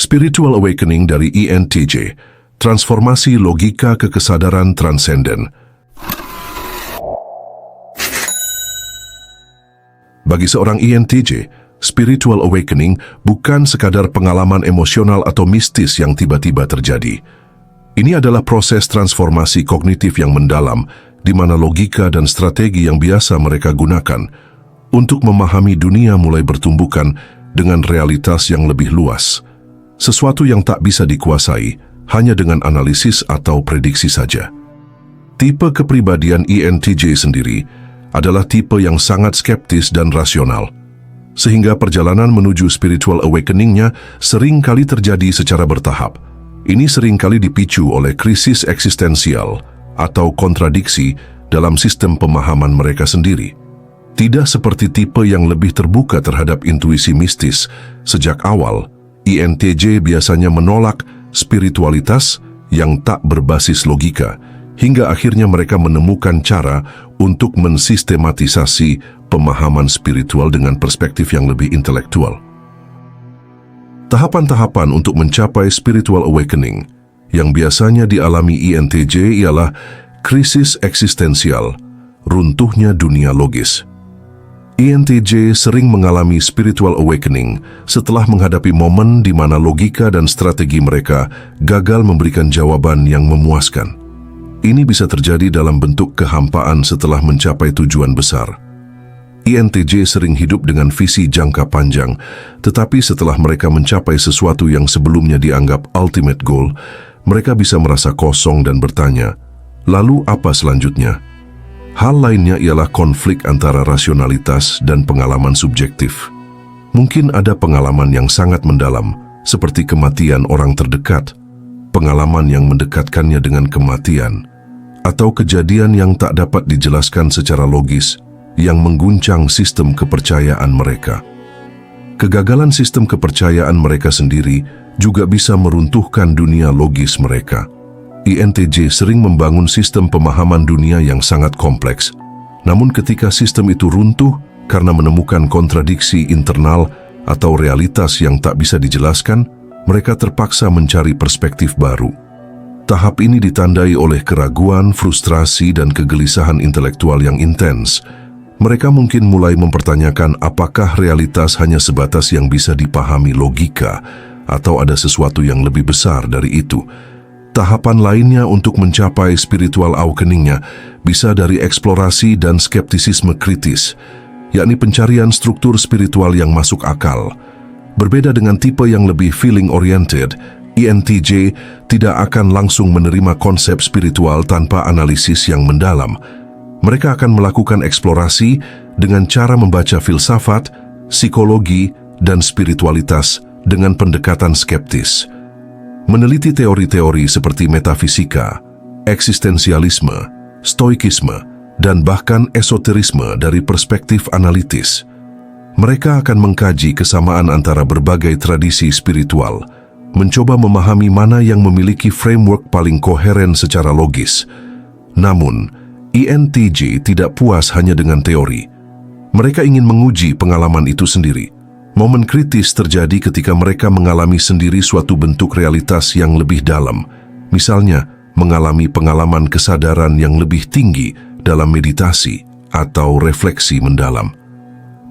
Spiritual Awakening dari ENTJ, transformasi logika ke kesadaran transenden. Bagi seorang ENTJ, Spiritual Awakening bukan sekadar pengalaman emosional atau mistis yang tiba-tiba terjadi. Ini adalah proses transformasi kognitif yang mendalam, di mana logika dan strategi yang biasa mereka gunakan untuk memahami dunia mulai bertumbukan dengan realitas yang lebih luas. Sesuatu yang tak bisa dikuasai hanya dengan analisis atau prediksi saja. Tipe kepribadian ENTJ sendiri adalah tipe yang sangat skeptis dan rasional, sehingga perjalanan menuju spiritual awakening-nya sering kali terjadi secara bertahap. Ini sering kali dipicu oleh krisis eksistensial atau kontradiksi dalam sistem pemahaman mereka sendiri. Tidak seperti tipe yang lebih terbuka terhadap intuisi mistis, sejak awal, ENTJ biasanya menolak spiritualitas yang tak berbasis logika, hingga akhirnya mereka menemukan cara untuk mensistematisasi pemahaman spiritual dengan perspektif yang lebih intelektual. Tahapan-tahapan untuk mencapai spiritual awakening yang biasanya dialami ENTJ ialah krisis eksistensial, runtuhnya dunia logis. ENTJ sering mengalami spiritual awakening setelah menghadapi momen di mana logika dan strategi mereka gagal memberikan jawaban yang memuaskan. Ini bisa terjadi dalam bentuk kehampaan setelah mencapai tujuan besar. ENTJ sering hidup dengan visi jangka panjang, tetapi setelah mereka mencapai sesuatu yang sebelumnya dianggap ultimate goal, mereka bisa merasa kosong dan bertanya, lalu apa selanjutnya? Hal lainnya ialah konflik antara rasionalitas dan pengalaman subjektif. Mungkin ada pengalaman yang sangat mendalam, seperti kematian orang terdekat, pengalaman yang mendekatkannya dengan kematian, atau kejadian yang tak dapat dijelaskan secara logis yang mengguncang sistem kepercayaan mereka. Kegagalan sistem kepercayaan mereka sendiri juga bisa meruntuhkan dunia logis mereka. ENTJ sering membangun sistem pemahaman dunia yang sangat kompleks. Namun ketika sistem itu runtuh karena menemukan kontradiksi internal atau realitas yang tak bisa dijelaskan, mereka terpaksa mencari perspektif baru. Tahap ini ditandai oleh keraguan, frustrasi, dan kegelisahan intelektual yang intens. Mereka mungkin mulai mempertanyakan apakah realitas hanya sebatas yang bisa dipahami logika atau ada sesuatu yang lebih besar dari itu. Tahapan lainnya untuk mencapai spiritual awakening-nya bisa dari eksplorasi dan skeptisisme kritis, yakni pencarian struktur spiritual yang masuk akal. Berbeda dengan tipe yang lebih feeling-oriented, ENTJ tidak akan langsung menerima konsep spiritual tanpa analisis yang mendalam. Mereka akan melakukan eksplorasi dengan cara membaca filsafat, psikologi, dan spiritualitas dengan pendekatan skeptis. Meneliti teori-teori seperti metafisika, eksistensialisme, stoikisme, dan bahkan esoterisme dari perspektif analitis. Mereka akan mengkaji kesamaan antara berbagai tradisi spiritual, mencoba memahami mana yang memiliki framework paling koheren secara logis. Namun, ENTJ tidak puas hanya dengan teori. Mereka ingin menguji pengalaman itu sendiri. Momen kritis terjadi ketika mereka mengalami sendiri suatu bentuk realitas yang lebih dalam. Misalnya, mengalami pengalaman kesadaran yang lebih tinggi dalam meditasi atau refleksi mendalam.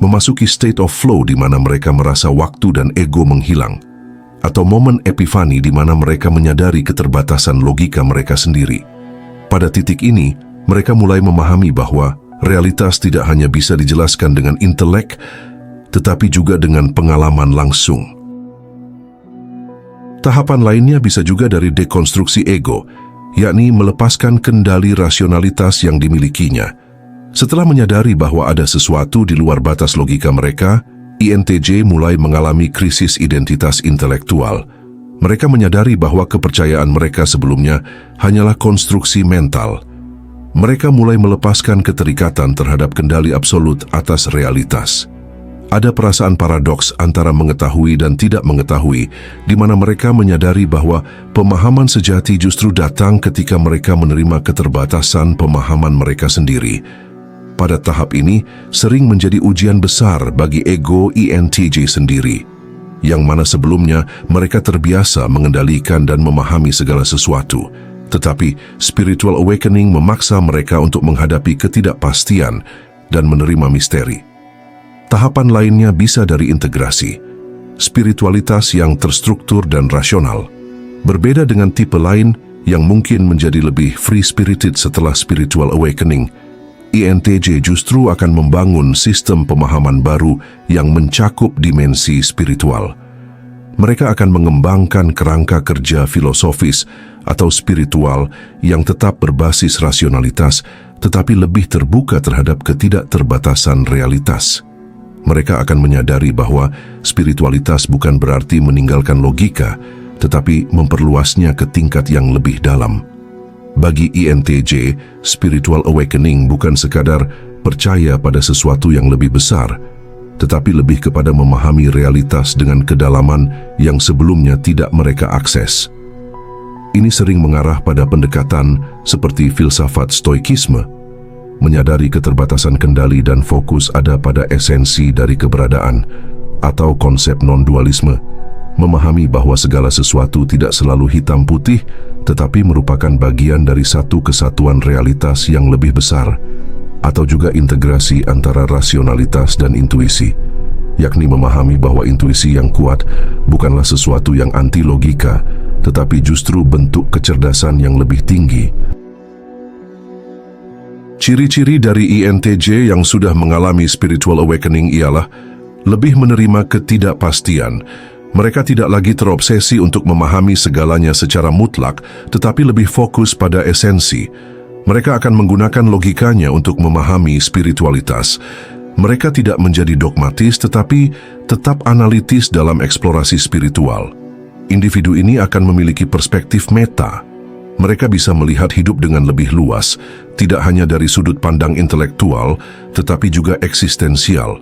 Memasuki state of flow di mana mereka merasa waktu dan ego menghilang. Atau momen epifani di mana mereka menyadari keterbatasan logika mereka sendiri. Pada titik ini, mereka mulai memahami bahwa realitas tidak hanya bisa dijelaskan dengan intelek, tetapi juga dengan pengalaman langsung. Tahapan lainnya bisa juga dari dekonstruksi ego, yakni melepaskan kendali rasionalitas yang dimilikinya. Setelah menyadari bahwa ada sesuatu di luar batas logika mereka, ENTJ mulai mengalami krisis identitas intelektual. Mereka menyadari bahwa kepercayaan mereka sebelumnya hanyalah konstruksi mental. Mereka mulai melepaskan keterikatan terhadap kendali absolut atas realitas. Ada perasaan paradoks antara mengetahui dan tidak mengetahui, di mana mereka menyadari bahwa pemahaman sejati justru datang ketika mereka menerima keterbatasan pemahaman mereka sendiri. Pada tahap ini, sering menjadi ujian besar bagi ego ENTJ sendiri. yang mana sebelumnya mereka terbiasa mengendalikan dan memahami segala sesuatu. Tetapi spiritual awakening memaksa mereka untuk menghadapi ketidakpastian dan menerima misteri. Tahapan lainnya bisa dari integrasi, spiritualitas yang terstruktur dan rasional. Berbeda dengan tipe lain yang mungkin menjadi lebih free-spirited setelah spiritual awakening, INTJ justru akan membangun sistem pemahaman baru yang mencakup dimensi spiritual. Mereka akan mengembangkan kerangka kerja filosofis atau spiritual yang tetap berbasis rasionalitas, tetapi lebih terbuka terhadap ketidakterbatasan realitas. Mereka akan menyadari bahwa spiritualitas bukan berarti meninggalkan logika, tetapi memperluasnya ke tingkat yang lebih dalam. Bagi INTJ, spiritual awakening bukan sekadar percaya pada sesuatu yang lebih besar, tetapi lebih kepada memahami realitas dengan kedalaman yang sebelumnya tidak mereka akses. Ini sering mengarah pada pendekatan seperti filsafat stoikisme, menyadari keterbatasan kendali dan fokus ada pada esensi dari keberadaan, atau konsep non-dualisme, memahami bahwa segala sesuatu tidak selalu hitam putih, tetapi merupakan bagian dari satu kesatuan realitas yang lebih besar, atau juga integrasi antara rasionalitas dan intuisi, yakni memahami bahwa intuisi yang kuat bukanlah sesuatu yang anti logika, tetapi justru bentuk kecerdasan yang lebih tinggi. Ciri-ciri dari INTJ yang sudah mengalami spiritual awakening ialah lebih menerima ketidakpastian. Mereka tidak lagi terobsesi untuk memahami segalanya secara mutlak, tetapi lebih fokus pada esensi. Mereka akan menggunakan logikanya untuk memahami spiritualitas. Mereka tidak menjadi dogmatis, tetapi tetap analitis dalam eksplorasi spiritual. Individu ini akan memiliki perspektif meta. Mereka bisa melihat hidup dengan lebih luas, tidak hanya dari sudut pandang intelektual, tetapi juga eksistensial.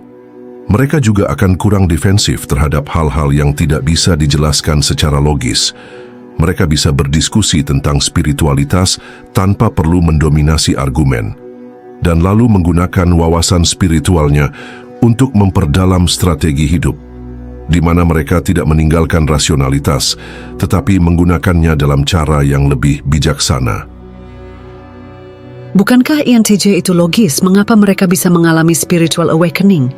Mereka juga akan kurang defensif terhadap hal-hal yang tidak bisa dijelaskan secara logis. Mereka bisa berdiskusi tentang spiritualitas tanpa perlu mendominasi argumen, dan lalu menggunakan wawasan spiritualnya untuk memperdalam strategi hidup, di mana mereka tidak meninggalkan rasionalitas, tetapi menggunakannya dalam cara yang lebih bijaksana. Bukankah INTJ itu logis? Mengapa mereka bisa mengalami spiritual awakening?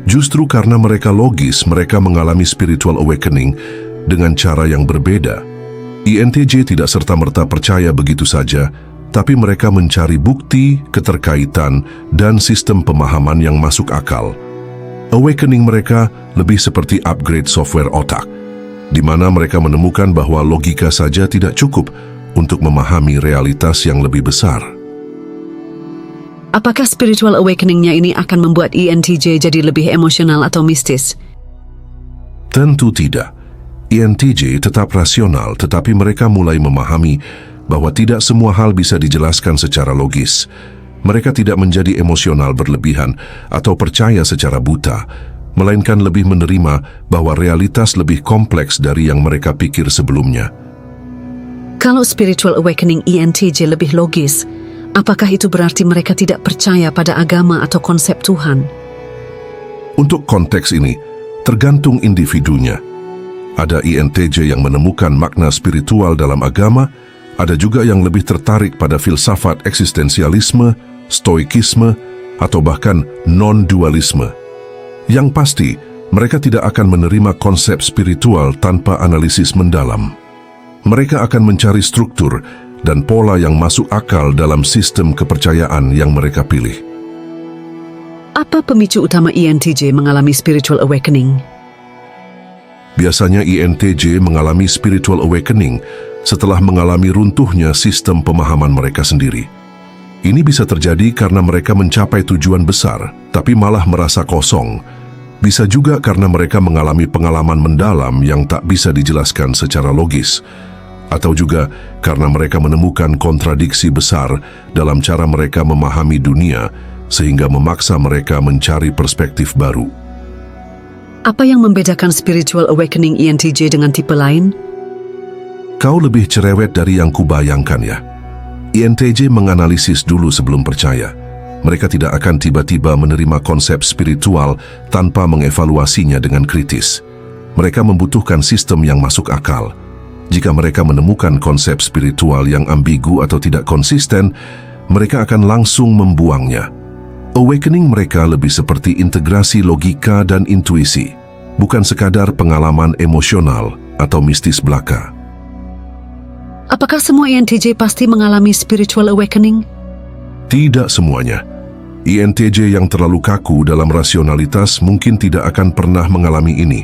Justru karena mereka logis, mereka mengalami spiritual awakening dengan cara yang berbeda. INTJ tidak serta-merta percaya begitu saja, tapi mereka mencari bukti, keterkaitan, dan sistem pemahaman yang masuk akal. Awakening mereka lebih seperti upgrade software otak, di mana mereka menemukan bahwa logika saja tidak cukup untuk memahami realitas yang lebih besar. Apakah spiritual awakening-nya ini akan membuat INTJ jadi lebih emosional atau mistis? Tentu tidak. INTJ tetap rasional, tetapi mereka mulai memahami bahwa tidak semua hal bisa dijelaskan secara logis. Mereka tidak menjadi emosional berlebihan atau percaya secara buta, melainkan lebih menerima bahwa realitas lebih kompleks dari yang mereka pikir sebelumnya. Kalau spiritual awakening INTJ lebih logis, apakah itu berarti mereka tidak percaya pada agama atau konsep Tuhan? Untuk konteks ini, tergantung individunya. Ada INTJ yang menemukan makna spiritual dalam agama, ada juga yang lebih tertarik pada filsafat eksistensialisme, stoikisme, atau bahkan non-dualisme. Yang pasti, mereka tidak akan menerima konsep spiritual tanpa analisis mendalam. Mereka akan mencari struktur dan pola yang masuk akal dalam sistem kepercayaan yang mereka pilih. Apa pemicu utama INTJ mengalami spiritual awakening? Biasanya INTJ mengalami spiritual awakening setelah mengalami runtuhnya sistem pemahaman mereka sendiri. Ini bisa terjadi karena mereka mencapai tujuan besar, tapi malah merasa kosong. Bisa juga karena mereka mengalami pengalaman mendalam yang tak bisa dijelaskan secara logis. Atau juga karena mereka menemukan kontradiksi besar dalam cara mereka memahami dunia, sehingga memaksa mereka mencari perspektif baru. Apa yang membedakan spiritual awakening INTJ dengan tipe lain? Kau lebih cerewet dari yang kubayangkan ya. INTJ menganalisis dulu sebelum percaya. Mereka tidak akan tiba-tiba menerima konsep spiritual tanpa mengevaluasinya dengan kritis. Mereka membutuhkan sistem yang masuk akal. Jika mereka menemukan konsep spiritual yang ambigu atau tidak konsisten, mereka akan langsung membuangnya. Awakening mereka lebih seperti integrasi logika dan intuisi, bukan sekadar pengalaman emosional atau mistis belaka. Apakah semua INTJ pasti mengalami spiritual awakening? Tidak semuanya. INTJ yang terlalu kaku dalam rasionalitas mungkin tidak akan pernah mengalami ini.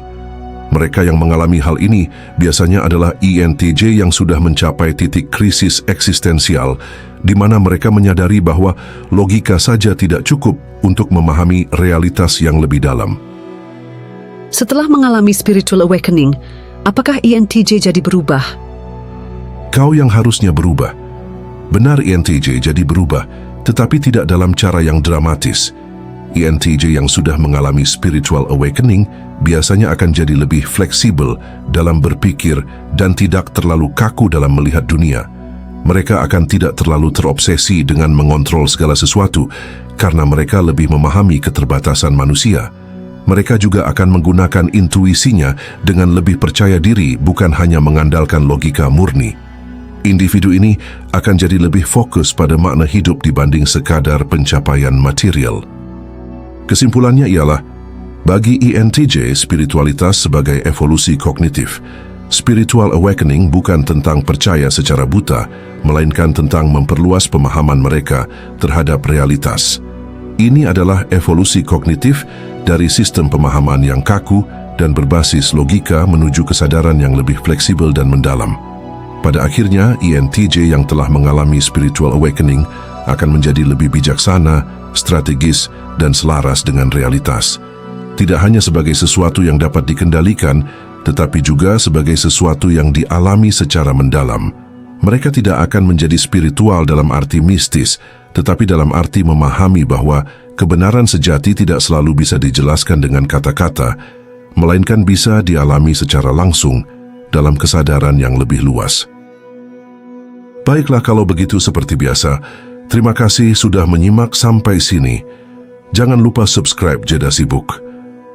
Mereka yang mengalami hal ini biasanya adalah INTJ yang sudah mencapai titik krisis eksistensial, di mana mereka menyadari bahwa logika saja tidak cukup untuk memahami realitas yang lebih dalam. Setelah mengalami spiritual awakening, apakah INTJ jadi berubah? Kau yang harusnya berubah. Benar, INTJ jadi berubah, tetapi tidak dalam cara yang dramatis. INTJ yang sudah mengalami spiritual awakening biasanya akan jadi lebih fleksibel dalam berpikir dan tidak terlalu kaku dalam melihat dunia. Mereka akan tidak terlalu terobsesi dengan mengontrol segala sesuatu karena mereka lebih memahami keterbatasan manusia. Mereka juga akan menggunakan intuisinya dengan lebih percaya diri, bukan hanya mengandalkan logika murni. Individu ini akan jadi lebih fokus pada makna hidup dibanding sekadar pencapaian material. Kesimpulannya ialah, bagi INTJ, spiritualitas sebagai evolusi kognitif. Spiritual awakening bukan tentang percaya secara buta, melainkan tentang memperluas pemahaman mereka terhadap realitas. Ini adalah evolusi kognitif dari sistem pemahaman yang kaku dan berbasis logika menuju kesadaran yang lebih fleksibel dan mendalam. Pada akhirnya, INTJ yang telah mengalami spiritual awakening akan menjadi lebih bijaksana, strategis, dan selaras dengan realitas. Tidak hanya sebagai sesuatu yang dapat dikendalikan, tetapi juga sebagai sesuatu yang dialami secara mendalam. Mereka tidak akan menjadi spiritual dalam arti mistis, tetapi dalam arti memahami bahwa kebenaran sejati tidak selalu bisa dijelaskan dengan kata-kata, melainkan bisa dialami secara langsung dalam kesadaran yang lebih luas. Baiklah, kalau begitu seperti biasa, terima kasih sudah menyimak sampai sini. Jangan lupa subscribe Jeda Sibuk.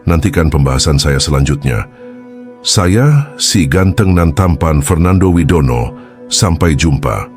Nantikan pembahasan saya selanjutnya. Saya, si ganteng nan tampan Fernando Widono. Sampai jumpa.